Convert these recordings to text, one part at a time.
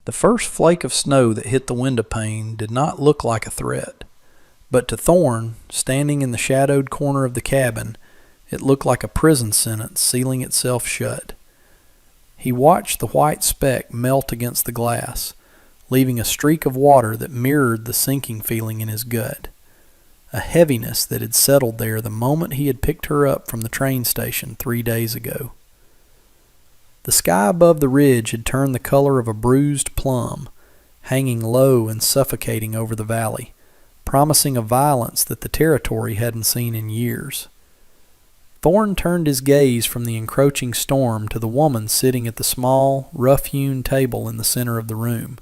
The first flake of snow that hit the window pane did not look like a threat, but to Thorne, standing in the shadowed corner of the cabin, it looked like a prison sentence sealing itself shut. He watched the white speck melt against the glass, leaving a streak of water that mirrored the sinking feeling in his gut, a heaviness that had settled there the moment he had picked her up from the train station 3 days ago. The sky above the ridge had turned the color of a bruised plum, hanging low and suffocating over the valley, promising a violence that the territory hadn't seen in years. Thorne turned his gaze from the encroaching storm to the woman sitting at the small, rough-hewn table in the center of the room.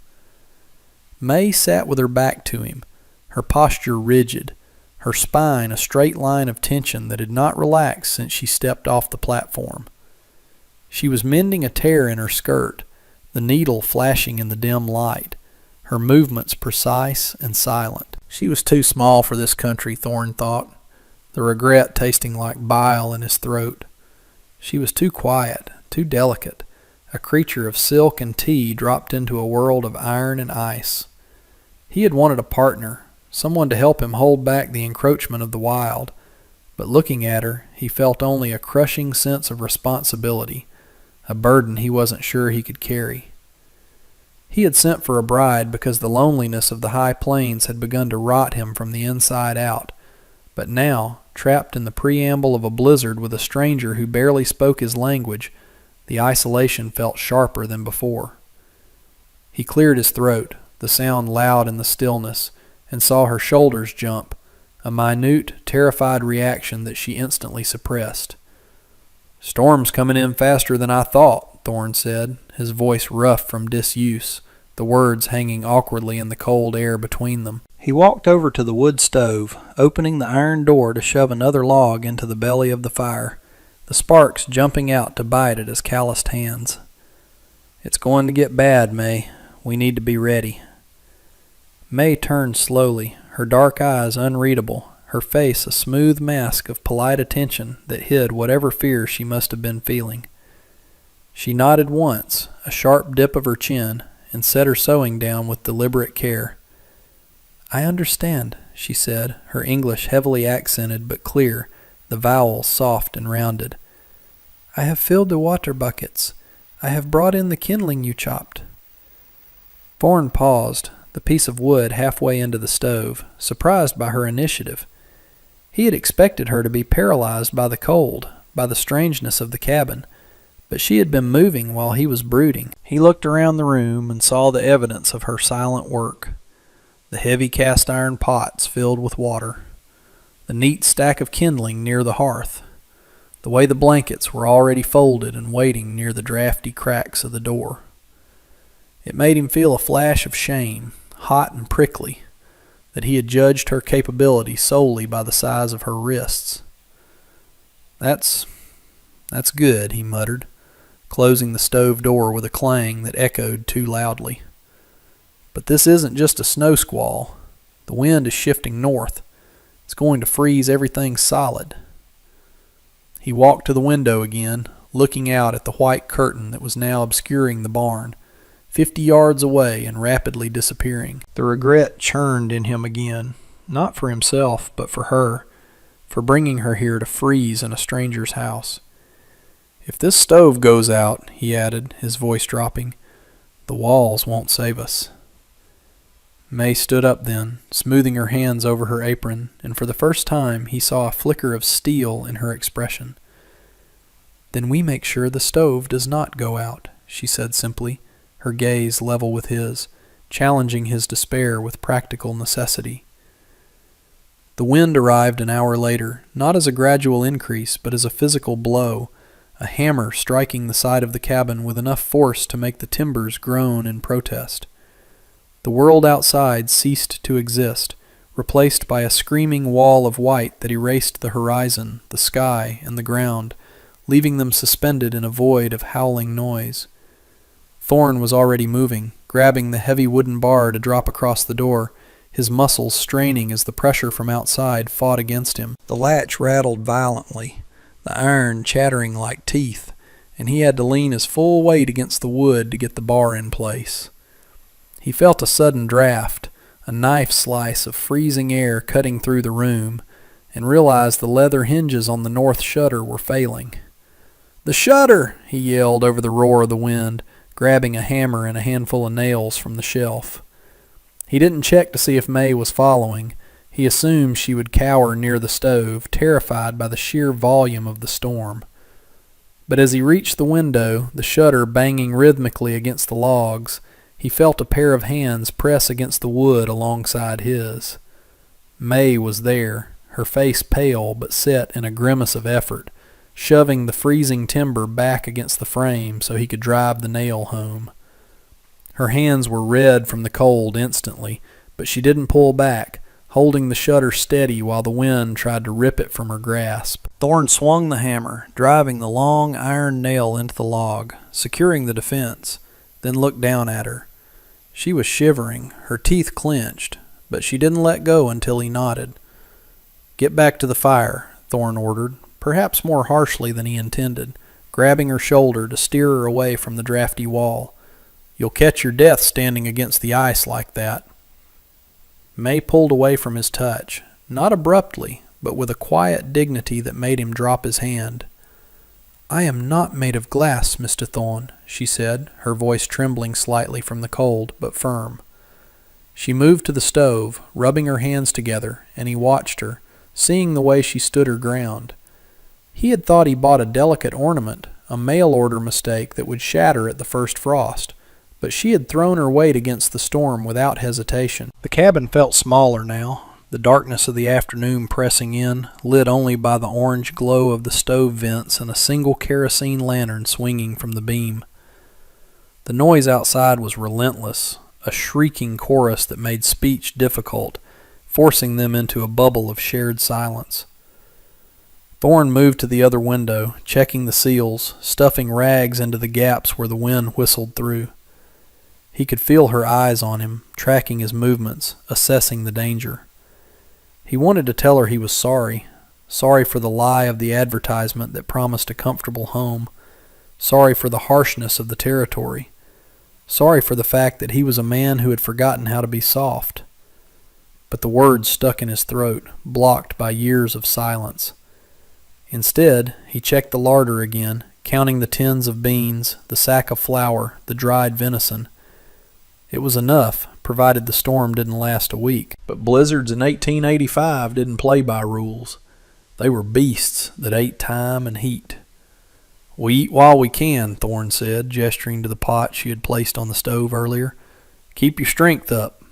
May sat with her back to him, her posture rigid, her spine a straight line of tension that had not relaxed since she stepped off the platform. She was mending a tear in her skirt, the needle flashing in the dim light, her movements precise and silent. She was too small for this country, Thorne thought, the regret tasting like bile in his throat. She was too quiet, too delicate, a creature of silk and tea dropped into a world of iron and ice. He had wanted a partner, someone to help him hold back the encroachment of the wild, but looking at her, he felt only a crushing sense of responsibility, a burden he wasn't sure he could carry. He had sent for a bride because the loneliness of the high plains had begun to rot him from the inside out, but now, trapped in the preamble of a blizzard with a stranger who barely spoke his language, the isolation felt sharper than before. He cleared his throat, the sound loud in the stillness, and saw her shoulders jump, a minute, terrified reaction that she instantly suppressed. "Storm's coming in faster than I thought," Thorne said, his voice rough from disuse, the words hanging awkwardly in the cold air between them. He walked over to the wood stove, opening the iron door to shove another log into the belly of the fire, the sparks jumping out to bite at his calloused hands. "It's going to get bad, May. We need to be ready." May turned slowly, her dark eyes unreadable, her face a smooth mask of polite attention that hid whatever fear she must have been feeling. She nodded once, a sharp dip of her chin, and set her sewing down with deliberate care. "I understand," she said, her English heavily accented but clear, the vowels soft and rounded. "I have filled the water buckets. I have brought in the kindling you chopped." Thorne paused, the piece of wood halfway into the stove, surprised by her initiative. He had expected her to be paralyzed by the cold, by the strangeness of the cabin, but she had been moving while he was brooding. He looked around the room and saw the evidence of her silent work. The heavy cast-iron pots filled with water, the neat stack of kindling near the hearth, the way the blankets were already folded and waiting near the drafty cracks of the door. It made him feel a flash of shame, hot and prickly, that he had judged her capability solely by the size of her wrists. That's good," he muttered, closing the stove door with a clang that echoed too loudly. "But this isn't just a snow squall. The wind is shifting north. It's going to freeze everything solid." He walked to the window again, looking out at the white curtain that was now obscuring the barn, 50 yards away and rapidly disappearing. The regret churned in him again, not for himself, but for her, for bringing her here to freeze in a stranger's house. "If this stove goes out," he added, his voice dropping, "the walls won't save us." May stood up then, smoothing her hands over her apron, and for the first time he saw a flicker of steel in her expression. "Then we make sure the stove does not go out," she said simply, her gaze level with his, challenging his despair with practical necessity. The wind arrived an hour later, not as a gradual increase, but as a physical blow, a hammer striking the side of the cabin with enough force to make the timbers groan in protest. The world outside ceased to exist, replaced by a screaming wall of white that erased the horizon, the sky, and the ground, leaving them suspended in a void of howling noise. Thorne was already moving, grabbing the heavy wooden bar to drop across the door, his muscles straining as the pressure from outside fought against him. The latch rattled violently, the iron chattering like teeth, and he had to lean his full weight against the wood to get the bar in place. He felt a sudden draft, a knife slice of freezing air cutting through the room, and realized the leather hinges on the north shutter were failing. "The shutter!" he yelled over the roar of the wind, grabbing a hammer and a handful of nails from the shelf. He didn't check to see if May was following. He assumed she would cower near the stove, terrified by the sheer volume of the storm. But as he reached the window, the shutter banging rhythmically against the logs, he felt a pair of hands press against the wood alongside his. May was there, her face pale but set in a grimace of effort, shoving the freezing timber back against the frame so he could drive the nail home. Her hands were red from the cold instantly, but she didn't pull back, holding the shutter steady while the wind tried to rip it from her grasp. Thorne swung the hammer, driving the long iron nail into the log, securing the defense, then looked down at her. She was shivering, her teeth clenched, but she didn't let go until he nodded. "Get back to the fire," Thorne ordered, perhaps more harshly than he intended, grabbing her shoulder to steer her away from the drafty wall. "You'll catch your death standing against the ice like that." May pulled away from his touch, not abruptly, but with a quiet dignity that made him drop his hand. "I am not made of glass, Mr. Thorne," she said, her voice trembling slightly from the cold, but firm. She moved to the stove, rubbing her hands together, and he watched her, seeing the way she stood her ground. He had thought he bought a delicate ornament, a mail-order mistake that would shatter at the first frost, but she had thrown her weight against the storm without hesitation. The cabin felt smaller now, the darkness of the afternoon pressing in, lit only by the orange glow of the stove vents and a single kerosene lantern swinging from the beam. The noise outside was relentless, a shrieking chorus that made speech difficult, forcing them into a bubble of shared silence. Thorne moved to the other window, checking the seals, stuffing rags into the gaps where the wind whistled through. He could feel her eyes on him, tracking his movements, assessing the danger. He wanted to tell her he was sorry for the lie of the advertisement that promised a comfortable home, sorry for the harshness of the territory, sorry for the fact that he was a man who had forgotten how to be soft. But the words stuck in his throat, blocked by years of silence. Instead, he checked the larder again, counting the tins of beans, the sack of flour, the dried venison. It was enough, provided the storm didn't last a week. But blizzards in 1885 didn't play by rules. They were beasts that ate time and heat. "We eat while we can," Thorne said, gesturing to the pot she had placed on the stove earlier. "Keep your strength up."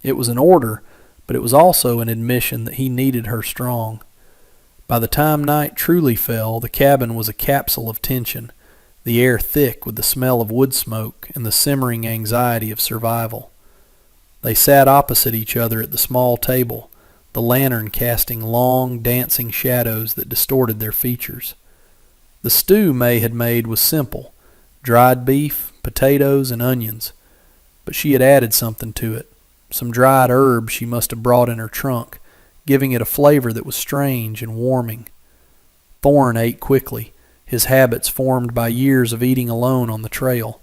It was an order, but it was also an admission that he needed her strong. By the time night truly fell, the cabin was a capsule of tension, the air thick with the smell of wood smoke and the simmering anxiety of survival. They sat opposite each other at the small table, the lantern casting long, dancing shadows that distorted their features. The stew May had made was simple, dried beef, potatoes, and onions, but she had added something to it, some dried herbs she must have brought in her trunk, giving it a flavor that was strange and warming. Thorne ate quickly, his habits formed by years of eating alone on the trail,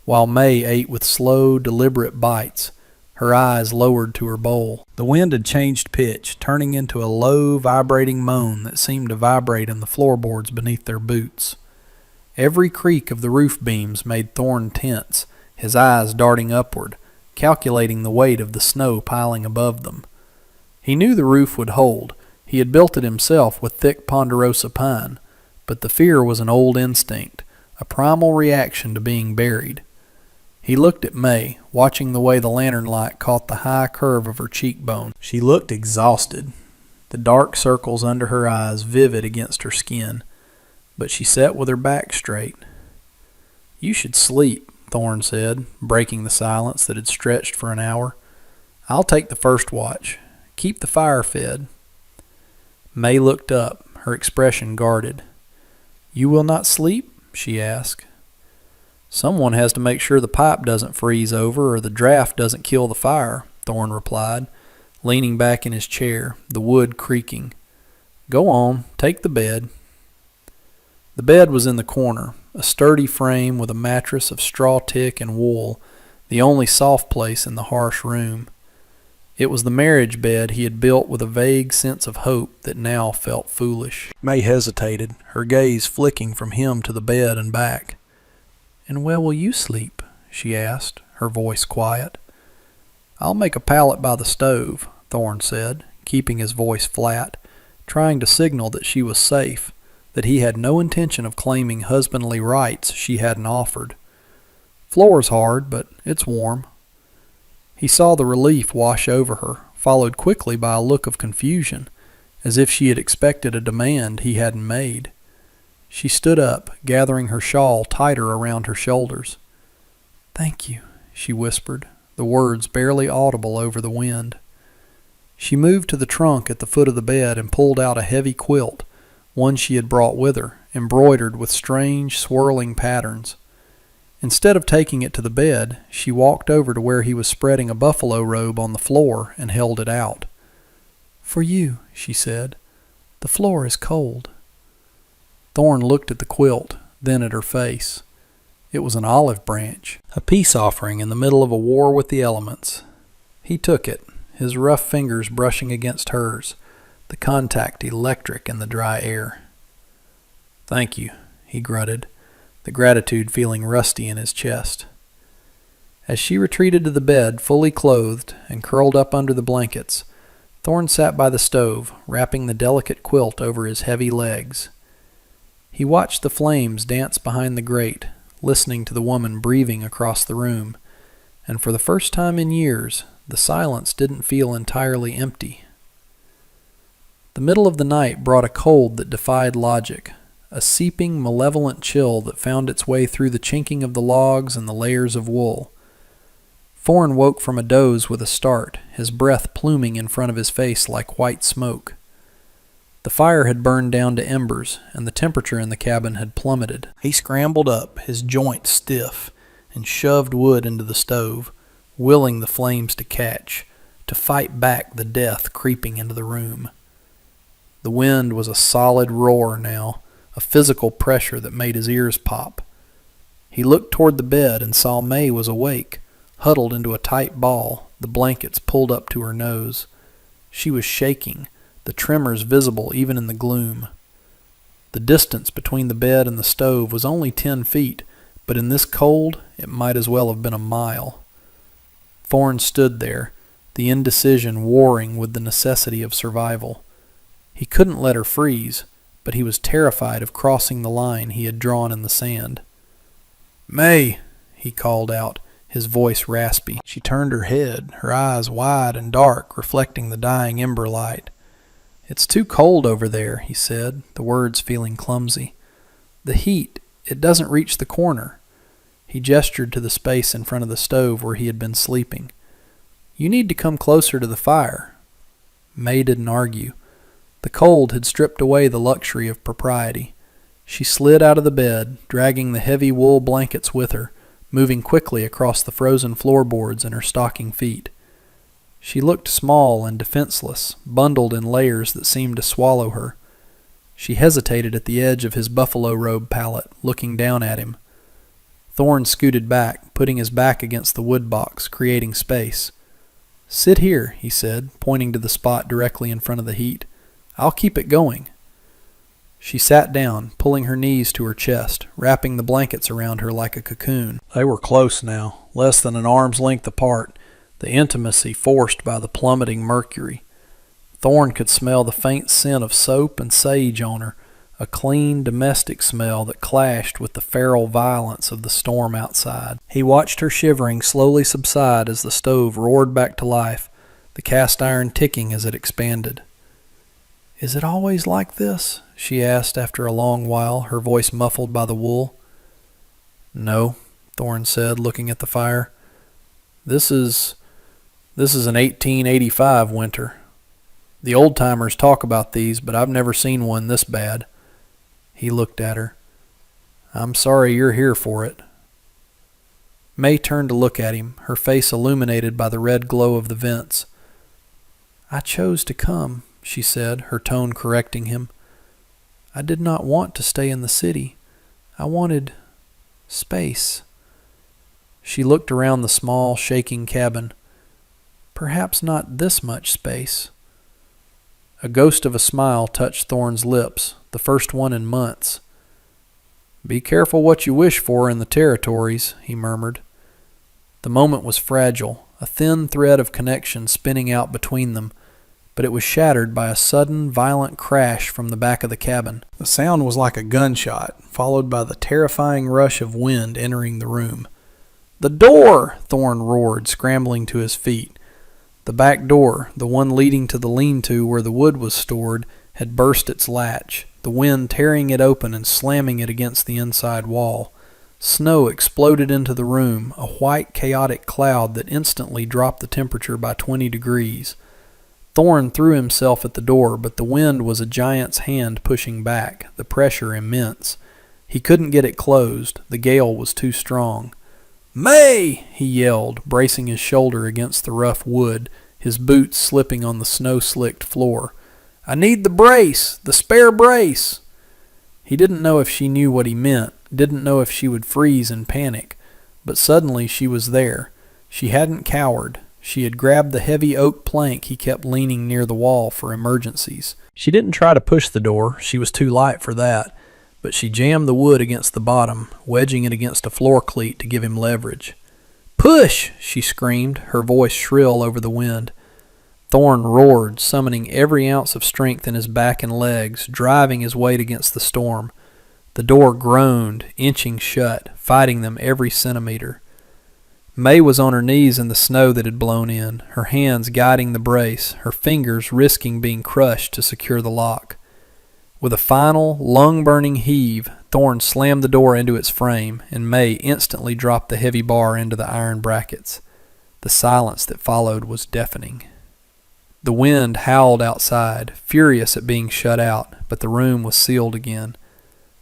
while May ate with slow, deliberate bites, her eyes lowered to her bowl. The wind had changed pitch, turning into a low, vibrating moan that seemed to vibrate in the floorboards beneath their boots. Every creak of the roof beams made Thorne tense, his eyes darting upward, calculating the weight of the snow piling above them. He knew the roof would hold. He had built it himself with thick ponderosa pine, but the fear was an old instinct, a primal reaction to being buried. He looked at May, watching the way the lantern light caught the high curve of her cheekbone. She looked exhausted, the dark circles under her eyes vivid against her skin, but she sat with her back straight. "You should sleep," Thorne said, breaking the silence that had stretched for an hour. "I'll take the first watch. Keep the fire fed." May looked up, her expression guarded. "You will not sleep?" she asked. "Someone has to make sure the pipe doesn't freeze over or the draft doesn't kill the fire," Thorne replied, leaning back in his chair, the wood creaking. "Go on, take the bed." The bed was in the corner, a sturdy frame with a mattress of straw tick and wool, the only soft place in the harsh room. It was the marriage bed he had built with a vague sense of hope that now felt foolish. May hesitated, her gaze flicking from him to the bed and back. "And where will you sleep?" she asked, her voice quiet. "I'll make a pallet by the stove," Thorne said, keeping his voice flat, trying to signal that she was safe, that he had no intention of claiming husbandly rights she hadn't offered. "Floor's hard, but it's warm." He saw the relief wash over her, followed quickly by a look of confusion, as if she had expected a demand he hadn't made. She stood up, gathering her shawl tighter around her shoulders. "Thank you," she whispered, the words barely audible over the wind. She moved to the trunk at the foot of the bed and pulled out a heavy quilt, one she had brought with her, embroidered with strange, swirling patterns. Instead of taking it to the bed, she walked over to where he was spreading a buffalo robe on the floor and held it out. "For you," she said. "The floor is cold." Thorne looked at the quilt, then at her face. It was an olive branch, a peace offering in the middle of a war with the elements. He took it, his rough fingers brushing against hers, the contact electric in the dry air. "Thank you," he grunted, the gratitude feeling rusty in his chest. As she retreated to the bed, fully clothed and curled up under the blankets, Thorne sat by the stove, wrapping the delicate quilt over his heavy legs. He watched the flames dance behind the grate, listening to the woman breathing across the room, and for the first time in years, the silence didn't feel entirely empty. The middle of the night brought a cold that defied logic, a seeping, malevolent chill that found its way through the chinking of the logs and the layers of wool. Thorne woke from a doze with a start, his breath pluming in front of his face like white smoke. The fire had burned down to embers, and the temperature in the cabin had plummeted. He scrambled up, his joints stiff, and shoved wood into the stove, willing the flames to catch, to fight back the death creeping into the room. The wind was a solid roar now, a physical pressure that made his ears pop. He looked toward the bed and saw May was awake, huddled into a tight ball, the blankets pulled up to her nose. She was shaking, the tremors visible even in the gloom. The distance between the bed and the stove was only 10 feet, but in this cold it might as well have been a mile. Thorne stood there, the indecision warring with the necessity of survival. He couldn't let her freeze, but he was terrified of crossing the line he had drawn in the sand. "May!" he called out, his voice raspy. She turned her head, her eyes wide and dark, reflecting the dying ember light. "It's too cold over there," he said, the words feeling clumsy. "The heat, it doesn't reach the corner." He gestured to the space in front of the stove where he had been sleeping. "You need to come closer to the fire." May didn't argue. The cold had stripped away the luxury of propriety. She slid out of the bed, dragging the heavy wool blankets with her, moving quickly across the frozen floorboards in her stocking feet. She looked small and defenseless, bundled in layers that seemed to swallow her. She hesitated at the edge of his buffalo robe pallet, looking down at him. Thorne scooted back, putting his back against the wood box, creating space. "Sit here," he said, pointing to the spot directly in front of the heat. "I'll keep it going." She sat down, pulling her knees to her chest, wrapping the blankets around her like a cocoon. They were close now, less than an arm's length apart, the intimacy forced by the plummeting mercury. Thorne could smell the faint scent of soap and sage on her, a clean, domestic smell that clashed with the feral violence of the storm outside. He watched her shivering slowly subside as the stove roared back to life, the cast iron ticking as it expanded. "Is it always like this?" she asked after a long while, her voice muffled by the wool. "No," Thorne said, looking at the fire. This is an 1885 winter. The old-timers talk about these, but I've never seen one this bad." He looked at her. "I'm sorry you're here for it." May turned to look at him, her face illuminated by the red glow of the vents. "I chose to come," she said, her tone correcting him. "I did not want to stay in the city. I wanted space." She looked around the small, shaking cabin. Perhaps not this much space. A ghost of a smile touched Thorn's lips, the first one in months. Be careful what you wish for in the territories, he murmured. The moment was fragile, a thin thread of connection spinning out between them, but it was shattered by a sudden, violent crash from the back of the cabin. The sound was like a gunshot, followed by the terrifying rush of wind entering the room. The door! Thorn roared, scrambling to his feet. The back door, the one leading to the lean-to where the wood was stored, had burst its latch, the wind tearing it open and slamming it against the inside wall. Snow exploded into the room, a white, chaotic cloud that instantly dropped the temperature by 20 degrees. Thorn threw himself at the door, but the wind was a giant's hand pushing back, the pressure immense. He couldn't get it closed. The gale was too strong. "May!" he yelled, bracing his shoulder against the rough wood, his boots slipping on the snow-slicked floor. "I need the brace! The spare brace!" He didn't know if she knew what he meant, didn't know if she would freeze in panic, but suddenly she was there. She hadn't cowered. She had grabbed the heavy oak plank he kept leaning near the wall for emergencies. She didn't try to push the door, she was too light for that, but she jammed the wood against the bottom, wedging it against a floor cleat to give him leverage. "Push!" she screamed, her voice shrill over the wind. Thorn roared, summoning every ounce of strength in his back and legs, driving his weight against the storm. The door groaned, inching shut, fighting them every centimeter. May was on her knees in the snow that had blown in, her hands guiding the brace, her fingers risking being crushed to secure the lock. With a final, lung-burning heave, Thorn slammed the door into its frame, and May instantly dropped the heavy bar into the iron brackets. The silence that followed was deafening. The wind howled outside, furious at being shut out, but the room was sealed again.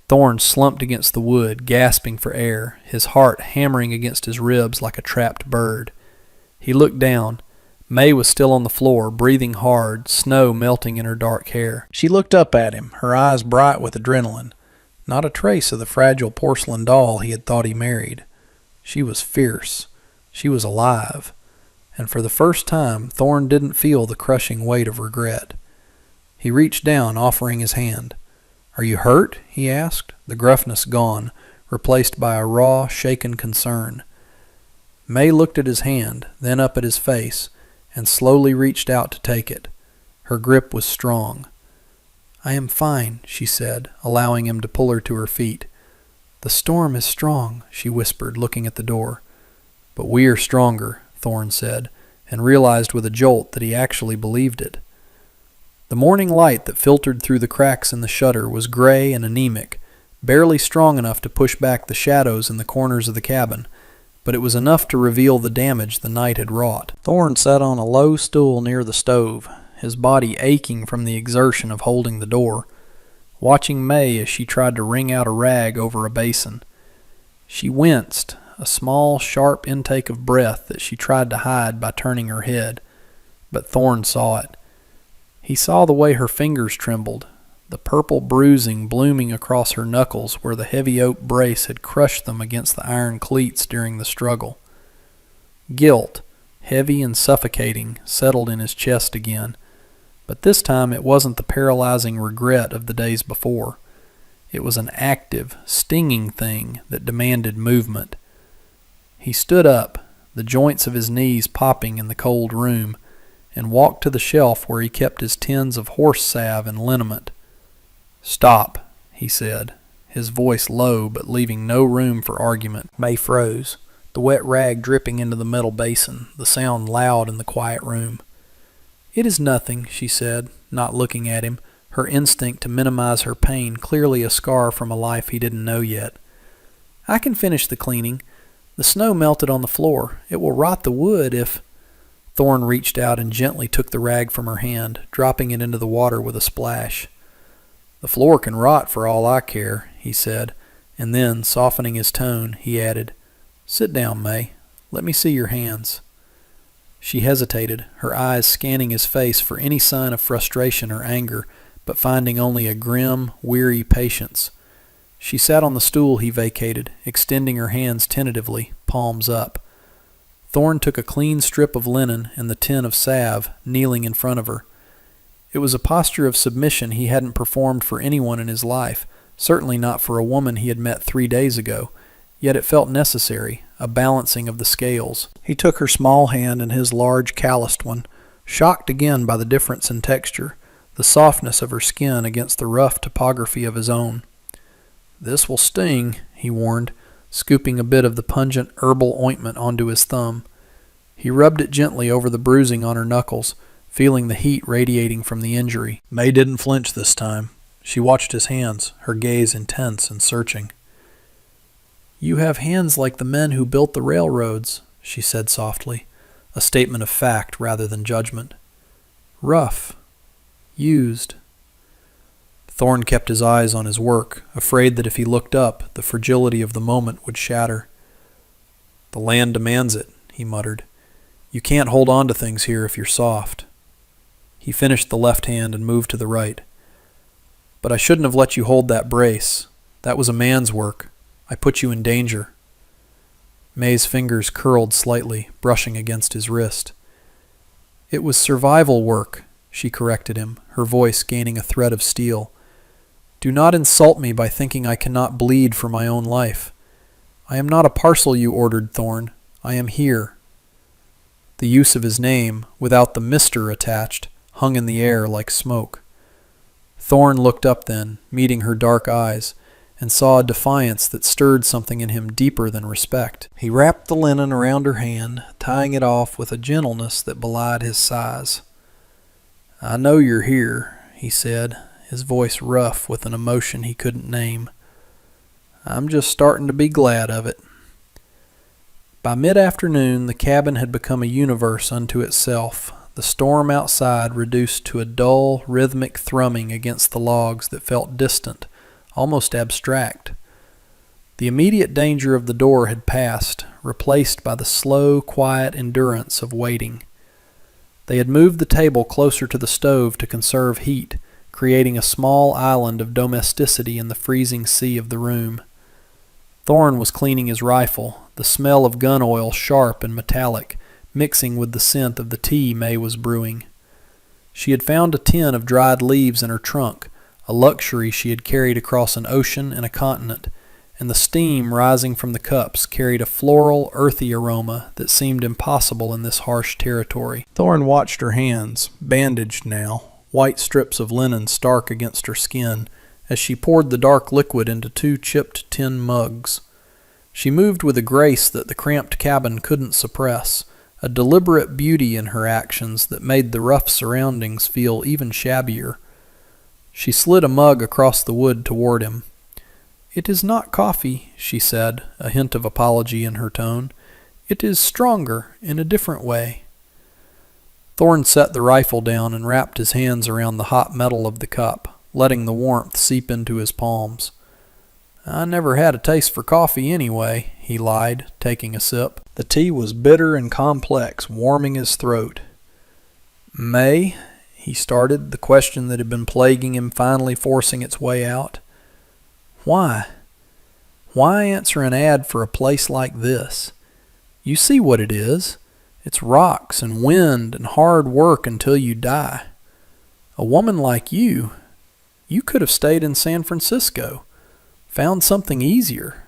Thorn slumped against the wood, gasping for air, his heart hammering against his ribs like a trapped bird. He looked down. May was still on the floor, breathing hard, snow melting in her dark hair. She looked up at him, her eyes bright with adrenaline. Not a trace of the fragile porcelain doll he had thought he married. She was fierce. She was alive. And for the first time, Thorn didn't feel the crushing weight of regret. He reached down, offering his hand. "Are you hurt?" he asked, the gruffness gone, replaced by a raw, shaken concern. May looked at his hand, then up at his face, and slowly reached out to take it. Her grip was strong. "I am fine," she said, allowing him to pull her to her feet. "The storm is strong," she whispered, looking at the door. "But we are stronger," Thorn said, and realized with a jolt that he actually believed it. The morning light that filtered through the cracks in the shutter was gray and anemic, barely strong enough to push back the shadows in the corners of the cabin, but it was enough to reveal the damage the night had wrought. Thorn sat on a low stool near the stove, his body aching from the exertion of holding the door, watching May as she tried to wring out a rag over a basin. She winced, a small, sharp intake of breath that she tried to hide by turning her head, but Thorn saw it. He saw the way her fingers trembled, the purple bruising blooming across her knuckles where the heavy oak brace had crushed them against the iron cleats during the struggle. Guilt, heavy and suffocating, settled in his chest again, but this time it wasn't the paralyzing regret of the days before. It was an active, stinging thing that demanded movement. He stood up, the joints of his knees popping in the cold room, and walked to the shelf where he kept his tins of horse salve and liniment. "Stop," he said, his voice low but leaving no room for argument. May froze, the wet rag dripping into the metal basin, the sound loud in the quiet room. "It is nothing," she said, not looking at him, her instinct to minimize her pain clearly a scar from a life he didn't know yet. "I can finish the cleaning. The snow melted on the floor. It will rot the wood if—" Thorn reached out and gently took the rag from her hand, dropping it into the water with a splash. "The floor can rot for all I care," he said, and then, softening his tone, he added, "Sit down, May. Let me see your hands." She hesitated, her eyes scanning his face for any sign of frustration or anger, but finding only a grim, weary patience. She sat on the stool he vacated, extending her hands tentatively, palms up. Thorne took a clean strip of linen and the tin of salve, kneeling in front of her. It was a posture of submission he hadn't performed for anyone in his life, certainly not for a woman he had met 3 days ago, yet it felt necessary, a balancing of the scales. He took her small hand in his large, calloused one, shocked again by the difference in texture, the softness of her skin against the rough topography of his own. "This will sting," he warned, scooping a bit of the pungent herbal ointment onto his thumb. He rubbed it gently over the bruising on her knuckles, feeling the heat radiating from the injury. May didn't flinch this time. She watched his hands, her gaze intense and searching. "You have hands like the men who built the railroads," she said softly, a statement of fact rather than judgment. "Rough. Used." Thorne kept his eyes on his work, afraid that if he looked up, the fragility of the moment would shatter. "The land demands it," he muttered. "You can't hold on to things here if you're soft." He finished the left hand and moved to the right. "But I shouldn't have let you hold that brace. That was a man's work. I put you in danger." May's fingers curled slightly, brushing against his wrist. "It was survival work," she corrected him, her voice gaining a thread of steel. "Do not insult me by thinking I cannot bleed for my own life. I am not a parcel you ordered, Thorne. I am here." The use of his name, without the Mr. attached, hung in the air like smoke. Thorne looked up then, meeting her dark eyes, and saw a defiance that stirred something in him deeper than respect. He wrapped the linen around her hand, tying it off with a gentleness that belied his size. "I know you're here," he said, his voice rough with an emotion he couldn't name. "I'm just starting to be glad of it." By mid-afternoon, the cabin had become a universe unto itself, the storm outside reduced to a dull, rhythmic thrumming against the logs that felt distant, almost abstract. The immediate danger of the door had passed, replaced by the slow, quiet endurance of waiting. They had moved the table closer to the stove to conserve heat, creating a small island of domesticity in the freezing sea of the room. Thorne was cleaning his rifle, the smell of gun oil sharp and metallic, mixing with the scent of the tea May was brewing. She had found a tin of dried leaves in her trunk, a luxury she had carried across an ocean and a continent, and the steam rising from the cups carried a floral, earthy aroma that seemed impossible in this harsh territory. Thorne watched her hands, bandaged now, white strips of linen stark against her skin, as she poured the dark liquid into 2 chipped tin mugs. She moved with a grace that the cramped cabin couldn't suppress, a deliberate beauty in her actions that made the rough surroundings feel even shabbier. She slid a mug across the wood toward him. "It is not coffee," she said, a hint of apology in her tone. "It is stronger, in a different way." Thorne set the rifle down and wrapped his hands around the hot metal of the cup, letting the warmth seep into his palms. "I never had a taste for coffee anyway," he lied, taking a sip. The tea was bitter and complex, warming his throat. "May," he started, the question that had been plaguing him finally forcing its way out. "Why? Why answer an ad for a place like this? You see what it is. It's rocks and wind and hard work until you die. A woman like you could have stayed in San Francisco, found something easier."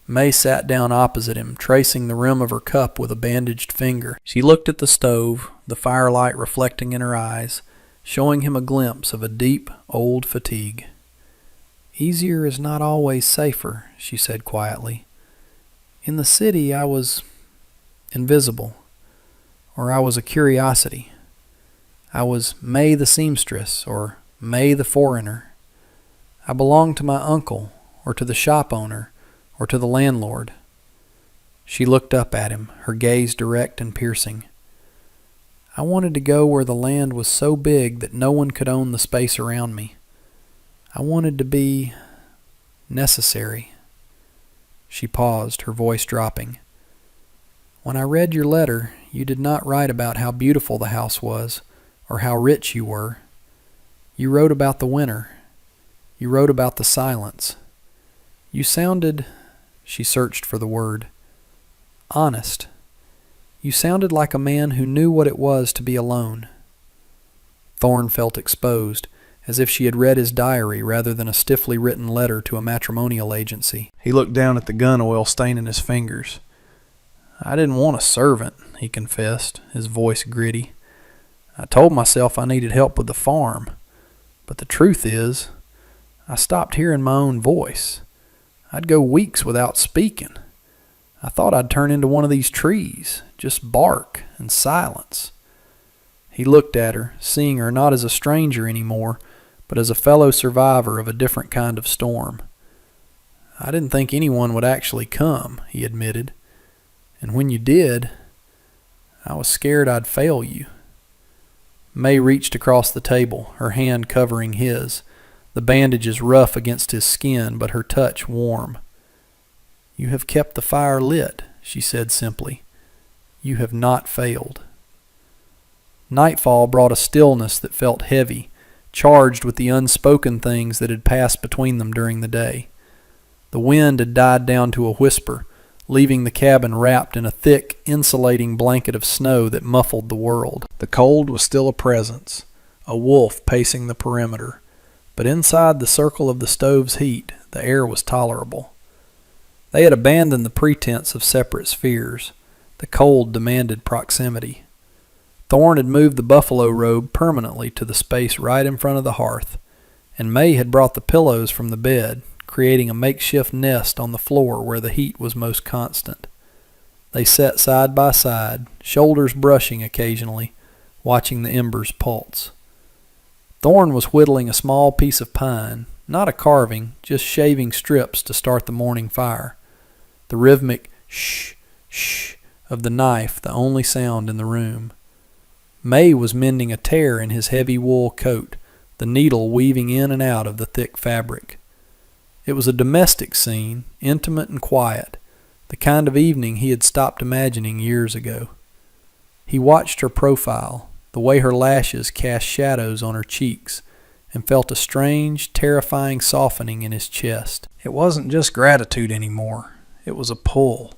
May sat down opposite him, tracing the rim of her cup with a bandaged finger. She looked at the stove, the firelight reflecting in her eyes, showing him a glimpse of a deep, old fatigue. "Easier is not always safer," she said quietly. "In the city I was invisible, or I was a curiosity. I was May the seamstress, or May the foreigner. I belonged to my uncle, or to the shop owner, or to the landlord." She looked up at him, her gaze direct and piercing. "I wanted to go where the land was so big that no one could own the space around me. I wanted to be necessary." She paused, her voice dropping. "When I read your letter, you did not write about how beautiful the house was, or how rich you were. You wrote about the winter. You wrote about the silence. You sounded," she searched for the word, "honest. You sounded like a man who knew what it was to be alone." Thorne felt exposed, as if she had read his diary rather than a stiffly written letter to a matrimonial agency. He looked down at the gun oil staining his fingers. "I didn't want a servant," he confessed, his voice gritty. "I told myself I needed help with the farm. But the truth is, I stopped hearing my own voice. I'd go weeks without speaking. I thought I'd turn into one of these trees, just bark and silence." He looked at her, seeing her not as a stranger anymore, but as a fellow survivor of a different kind of storm. "I didn't think anyone would actually come," he admitted. "And when you did, I was scared I'd fail you." May reached across the table, her hand covering his, the bandages rough against his skin, but her touch warm. "You have kept the fire lit," she said simply. "You have not failed." Nightfall brought a stillness that felt heavy, charged with the unspoken things that had passed between them during the day. The wind had died down to a whisper, leaving the cabin wrapped in a thick, insulating blanket of snow that muffled the world. The cold was still a presence, a wolf pacing the perimeter, but inside the circle of the stove's heat, the air was tolerable. They had abandoned the pretense of separate spheres. The cold demanded proximity. Thorne had moved the buffalo robe permanently to the space right in front of the hearth, and May had brought the pillows from the bed, creating a makeshift nest on the floor where the heat was most constant. They sat side by side, shoulders brushing occasionally, watching the embers pulse. Thorne was whittling a small piece of pine, not a carving, just shaving strips to start the morning fire. The rhythmic shh, shh of the knife the only sound in the room. May was mending a tear in his heavy wool coat, the needle weaving in and out of the thick fabric. It was a domestic scene, intimate and quiet, the kind of evening he had stopped imagining years ago. He watched her profile, the way her lashes cast shadows on her cheeks, and felt a strange, terrifying softening in his chest. It wasn't just gratitude anymore. It was a pull,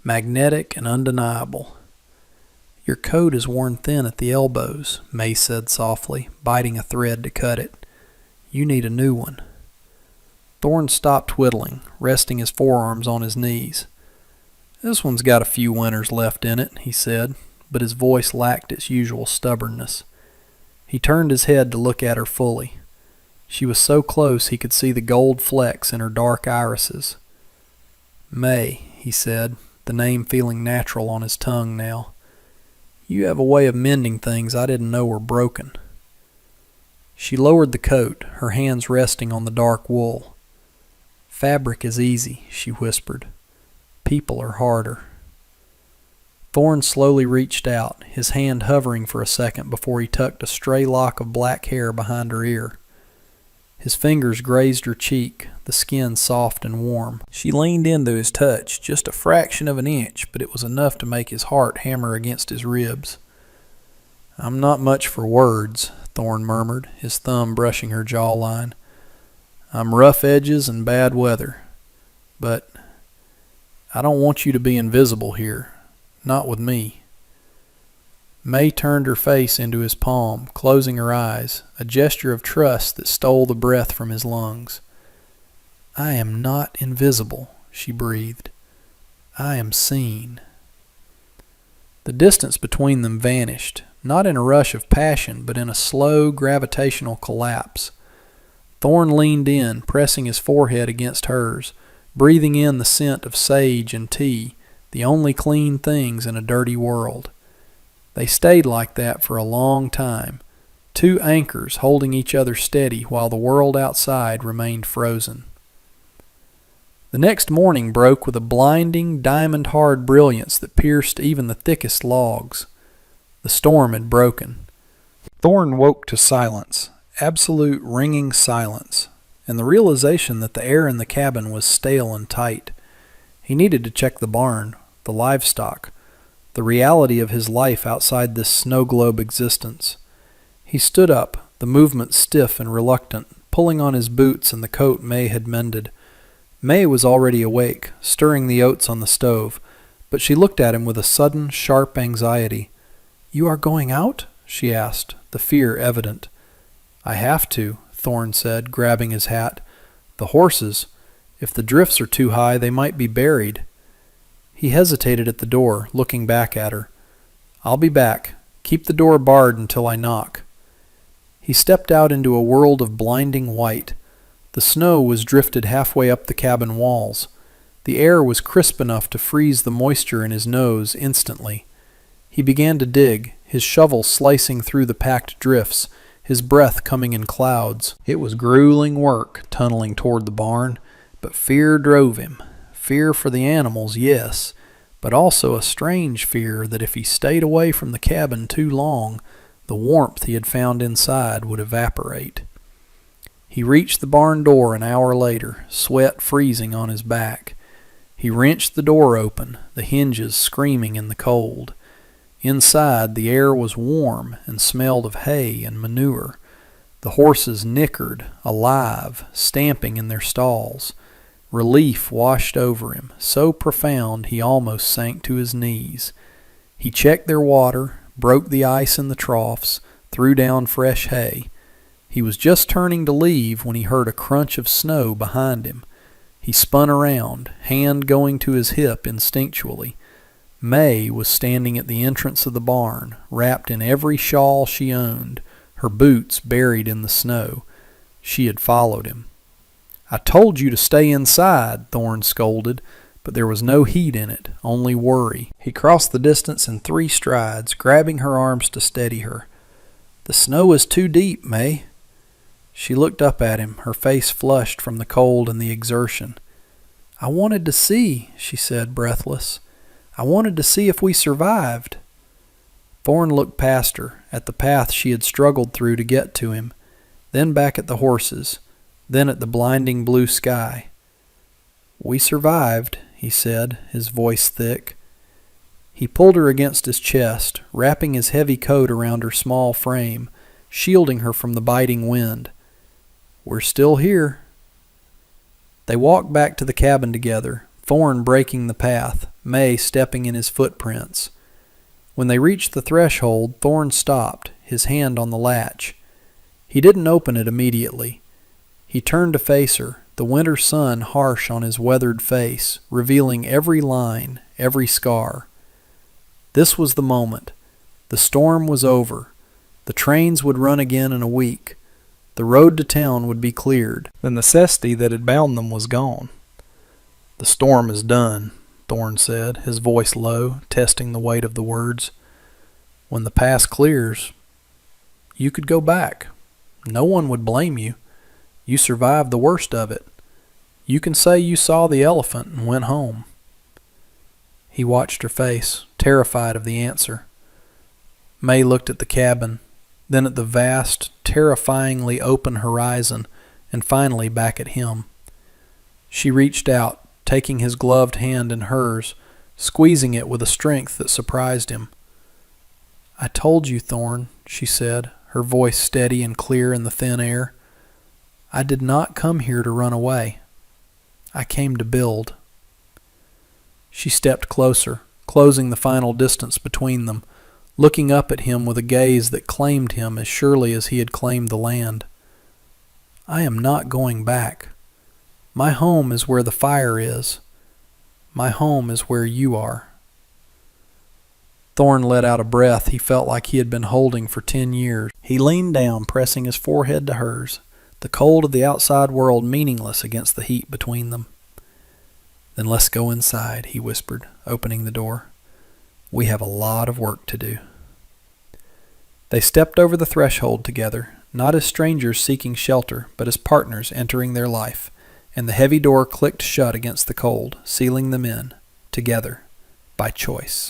magnetic and undeniable. "Your coat is worn thin at the elbows," May said softly, biting a thread to cut it. "You need a new one." Thorne stopped whittling, resting his forearms on his knees. "This one's got a few winters left in it," he said, but his voice lacked its usual stubbornness. He turned his head to look at her fully. She was so close he could see the gold flecks in her dark irises. "May," he said, the name feeling natural on his tongue now. "You have a way of mending things I didn't know were broken." She lowered the coat, her hands resting on the dark wool. "Fabric is easy," she whispered. "People are harder." Thorne slowly reached out, his hand hovering for a second before he tucked a stray lock of black hair behind her ear. His fingers grazed her cheek, the skin soft and warm. She leaned into his touch, just a fraction of an inch, but it was enough to make his heart hammer against his ribs. "I'm not much for words," Thorne murmured, his thumb brushing her jawline. "I'm rough edges and bad weather. But I don't want you to be invisible here. Not with me." May turned her face into his palm, closing her eyes, a gesture of trust that stole the breath from his lungs. "I am not invisible," she breathed. "I am seen." The distance between them vanished, not in a rush of passion, but in a slow, gravitational collapse. Thorne leaned in, pressing his forehead against hers, breathing in the scent of sage and tea, the only clean things in a dirty world. They stayed like that for a long time, two anchors holding each other steady while the world outside remained frozen. The next morning broke with a blinding, diamond-hard brilliance that pierced even the thickest logs. The storm had broken. Thorne woke to silence, absolute ringing silence, and the realization that the air in the cabin was stale and tight. He needed to check the barn, the livestock, the reality of his life outside this snow globe existence. He stood up, the movement stiff and reluctant, pulling on his boots and the coat May had mended. May was already awake, stirring the oats on the stove, but she looked at him with a sudden, sharp anxiety. "You are going out?" she asked, the fear evident. "I have to," Thorne said, grabbing his hat. "The horses. If the drifts are too high, they might be buried." He hesitated at the door, looking back at her. "I'll be back. Keep the door barred until I knock." He stepped out into a world of blinding white. The snow was drifted halfway up the cabin walls. The air was crisp enough to freeze the moisture in his nose instantly. He began to dig, his shovel slicing through the packed drifts, his breath coming in clouds. It was grueling work, tunneling toward the barn, but fear drove him. Fear for the animals, yes, but also a strange fear that if he stayed away from the cabin too long, the warmth he had found inside would evaporate. He reached the barn door an hour later, sweat freezing on his back. He wrenched the door open, the hinges screaming in the cold. Inside, the air was warm and smelled of hay and manure. The horses nickered, alive, stamping in their stalls. Relief washed over him, so profound he almost sank to his knees. He checked their water, broke the ice in the troughs, threw down fresh hay. He was just turning to leave when he heard a crunch of snow behind him. He spun around, hand going to his hip instinctually. May was standing at the entrance of the barn, wrapped in every shawl she owned, her boots buried in the snow. She had followed him. "I told you to stay inside," Thorne scolded, but there was no heat in it, only worry. He crossed the distance in 3 strides, grabbing her arms to steady her. "The snow is too deep, May." She looked up at him, her face flushed from the cold and the exertion. "I wanted to see," she said, breathless. "I wanted to see if we survived." Thorne looked past her, at the path she had struggled through to get to him, then back at the horses, then at the blinding blue sky. "We survived," he said, his voice thick. He pulled her against his chest, wrapping his heavy coat around her small frame, shielding her from the biting wind. "We're still here." They walked back to the cabin together, Thorne breaking the path, May stepping in his footprints. When they reached the threshold, Thorne stopped, his hand on the latch. He didn't open it immediately. He turned to face her, the winter sun harsh on his weathered face, revealing every line, every scar. This was the moment. The storm was over. The trains would run again in a week. The road to town would be cleared. The necessity that had bound them was gone. "The storm is done," Thorne said, his voice low, testing the weight of the words. "When the past clears, you could go back. No one would blame you. You survived the worst of it. You can say you saw the elephant and went home." He watched her face, terrified of the answer. May looked at the cabin, then at the vast, terrifyingly open horizon, and finally back at him. She reached out, taking his gloved hand in hers, squeezing it with a strength that surprised him. "I told you, Thorne," she said, her voice steady and clear in the thin air. "I did not come here to run away. I came to build." She stepped closer, closing the final distance between them, looking up at him with a gaze that claimed him as surely as he had claimed the land. "I am not going back. My home is where the fire is. My home is where you are." Thorne let out a breath he felt like he had been holding for 10 years. He leaned down, pressing his forehead to hers, the cold of the outside world meaningless against the heat between them. "Then let's go inside," he whispered, opening the door. "We have a lot of work to do." They stepped over the threshold together, not as strangers seeking shelter, but as partners entering their life, and the heavy door clicked shut against the cold, sealing them in, together, by choice.